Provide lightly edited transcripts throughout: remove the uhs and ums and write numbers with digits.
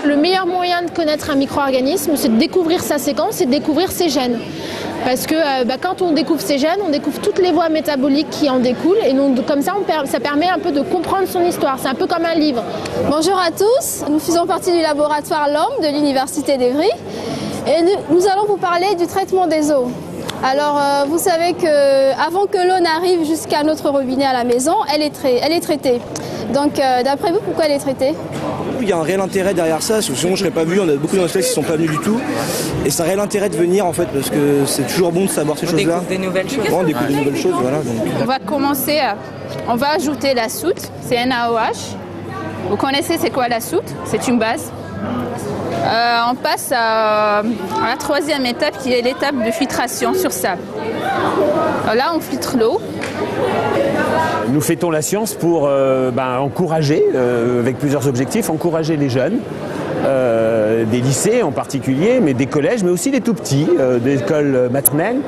Le meilleur moyen de connaître un micro-organisme, c'est de découvrir sa séquence et de découvrir ses gènes. Parce que quand on découvre ses gènes, on découvre toutes les voies métaboliques qui en découlent. Et donc, comme ça, ça permet un peu de comprendre son histoire. C'est un peu comme un livre. Bonjour à tous, nous faisons partie du laboratoire LOM de l'Université d'Evry. Et nous allons vous parler du traitement des eaux. Alors, vous savez qu'avant que l'eau n'arrive jusqu'à notre robinet à la maison, elle est traitée. Donc, d'après vous, pourquoi elle est traitée ? Il y a un réel intérêt derrière ça, parce que sinon je ne serais pas venu, on a beaucoup d'inspecteurs qui ne sont pas venus du tout. Et c'est un réel intérêt de venir en fait, parce que c'est toujours bon de savoir ces choses-là. On découvre des nouvelles choses. On découvre des nouvelles choses, voilà. Donc. On va commencer, on va ajouter la soute, c'est NaOH. Vous connaissez c'est quoi la soute? C'est une base. On passe à la troisième étape qui est l'étape de filtration sur sable. Là, on filtre l'eau. Nous fêtons la science pour encourager, avec plusieurs objectifs, encourager les jeunes, des lycées en particulier, mais des collèges, mais aussi des tout petits, des écoles maternelles,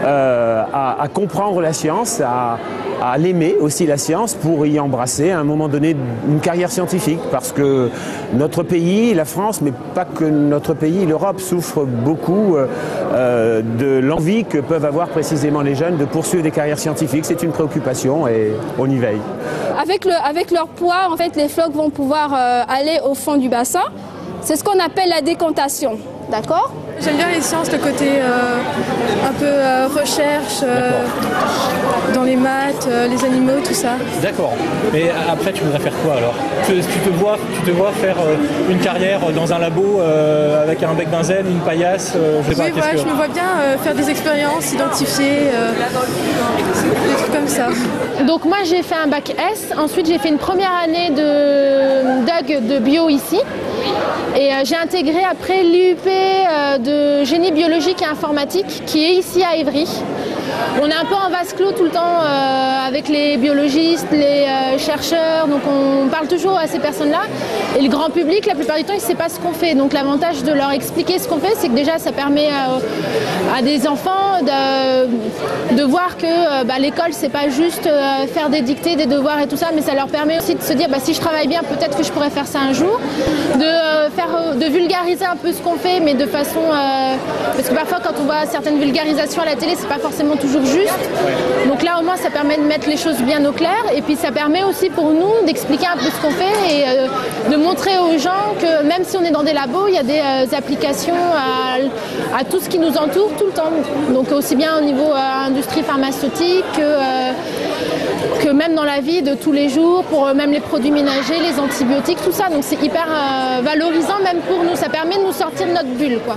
à comprendre la science, à l'aimer aussi la science pour y embrasser à un moment donné une carrière scientifique, parce que notre pays, la France, mais pas que notre pays, l'Europe souffre beaucoup de l'envie que peuvent avoir précisément les jeunes de poursuivre des carrières scientifiques. C'est une préoccupation et on y veille. Avec leur poids, en fait, les phoques vont pouvoir aller au fond du bassin. C'est ce qu'on appelle la décantation, d'accord ? J'aime bien les sciences, le côté un peu recherche, dans les maths, les animaux, tout ça. D'accord. Mais après, tu voudrais faire quoi alors ? Tu te vois faire une carrière dans un labo avec un bec benzène, une paillasse, je me vois bien faire des expériences, identifier, des trucs comme ça. Donc moi j'ai fait un bac S, ensuite j'ai fait une première année de DUG de bio ici. Et j'ai intégré après l'IUP de génie biologique et informatique qui est ici à Évry. On est un peu en vase clos tout le temps avec les biologistes, les chercheurs, donc on parle toujours à ces personnes-là. Et le grand public, la plupart du temps, il ne sait pas ce qu'on fait. Donc l'avantage de leur expliquer ce qu'on fait, c'est que déjà ça permet à des enfants de voir que l'école, c'est pas juste faire des dictées, des devoirs et tout ça, mais ça leur permet aussi de se dire si je travaille bien, peut-être que je pourrais faire ça un jour. De vulgariser un peu ce qu'on fait, mais de façon... parce que parfois, quand on voit certaines vulgarisations à la télé, c'est pas forcément toujours juste. Donc là, au moins, ça permet de mettre les choses bien au clair. Et puis, ça permet aussi pour nous d'expliquer un peu ce qu'on fait et de montrer aux gens que même si on est dans des labos, il y a des applications à tout ce qui nous entoure tout le temps. Donc aussi bien au niveau industrie pharmaceutique que même dans la vie de tous les jours, pour même les produits ménagers, les antibiotiques, tout ça. Donc c'est hyper valorisant même pour nous, ça permet de nous sortir de notre bulle, quoi.